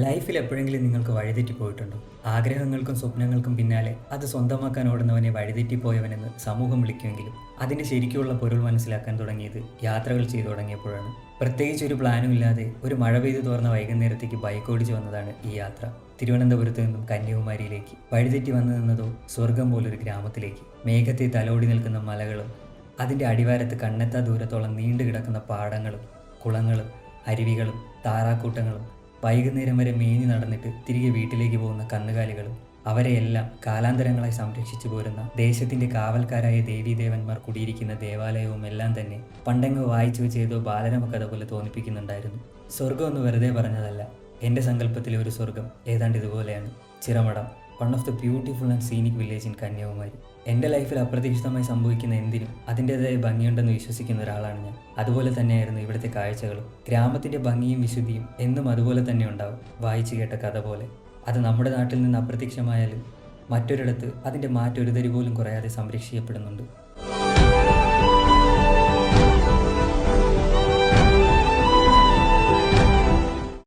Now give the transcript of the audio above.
ലൈഫിൽ എപ്പോഴെങ്കിലും നിങ്ങൾക്ക് വഴിതെറ്റിപ്പോയിട്ടുണ്ടോ? ആഗ്രഹങ്ങൾക്കും സ്വപ്നങ്ങൾക്കും പിന്നാലെ അത് സ്വന്തമാക്കാൻ ഓടുന്നവനെ വഴിതെറ്റിപ്പോയവനെന്ന് സമൂഹം വിളിക്കുമെങ്കിലും അതിൻ്റെ ശരിക്കുള്ള പൊരുൾ മനസ്സിലാക്കാൻ തുടങ്ങിയത് യാത്രകൾ ചെയ്തു തുടങ്ങിയപ്പോഴാണ്. പ്രത്യേകിച്ച് ഒരു പ്ലാനും ഇല്ലാതെ ഒരു മഴ പെയ്തു തോർന്ന വൈകുന്നേരത്തേക്ക് ബൈക്ക് ഓടിച്ചു വന്നതാണ് ഈ യാത്ര. തിരുവനന്തപുരത്ത് നിന്നും കന്യാകുമാരിയിലേക്ക് വഴിതെറ്റി വന്നു നിന്നതോ സ്വർഗം പോലൊരു ഗ്രാമത്തിലേക്ക്. മേഘത്തെ തലോടി നിൽക്കുന്ന മലകളും അതിൻ്റെ അടിവാരത്ത് കണ്ണെത്താ ദൂരത്തോളം നീണ്ടു കിടക്കുന്ന പാടങ്ങളും കുളങ്ങളും അരുവികളും താറാക്കൂട്ടങ്ങളും വൈകുന്നേരം വരെ മേഞ്ഞു നടന്നിട്ട് തിരികെ വീട്ടിലേക്ക് പോകുന്ന കന്നുകാലികളും അവരെയെല്ലാം കാലാന്തരങ്ങളായി സംരക്ഷിച്ചു പോരുന്ന ദേശത്തിൻ്റെ കാവൽക്കാരായ ദേവീദേവന്മാർ കുടിയിരിക്കുന്ന ദേവാലയവും എല്ലാം തന്നെ പണ്ടെങ്ങോ വായിച്ചു വെച്ച് ഏതോ ബാലരമ കഥ പോലെ തോന്നിപ്പിക്കുന്നുണ്ടായിരുന്നു. സ്വർഗം ഒന്ന് വെറുതെ പറഞ്ഞതല്ല. എൻ്റെ സങ്കല്പത്തിലെ ഒരു സ്വർഗം ഏതാണ്ട് ഇതുപോലെയാണ്. Chiramadam, one of the beautiful and scenic village in Kanyakumari. എൻ്റെ ലൈഫിൽ അപ്രതീക്ഷിതമായി സംഭവിക്കുന്ന എന്തിനും അതിൻ്റെതായ ഭംഗിയുണ്ടെന്ന് വിശ്വസിക്കുന്ന ഒരാളാണ് ഞാൻ. അതുപോലെ തന്നെയായിരുന്നു ഇവിടുത്തെ കാഴ്ചകളും. ഗ്രാമത്തിൻ്റെ ഭംഗിയും വിശുദ്ധിയും എന്നും അതുപോലെ തന്നെ ഉണ്ടാവും. വായിച്ചു കേട്ട കഥ പോലെ. അത് നമ്മുടെ നാട്ടിൽ നിന്ന് അപ്രത്യക്ഷമായാലും മറ്റൊരിടത്ത് അതിൻ്റെ മാറ്റൊരു തരി പോലും കുറയാതെ സംരക്ഷിക്കപ്പെടുന്നുണ്ട്.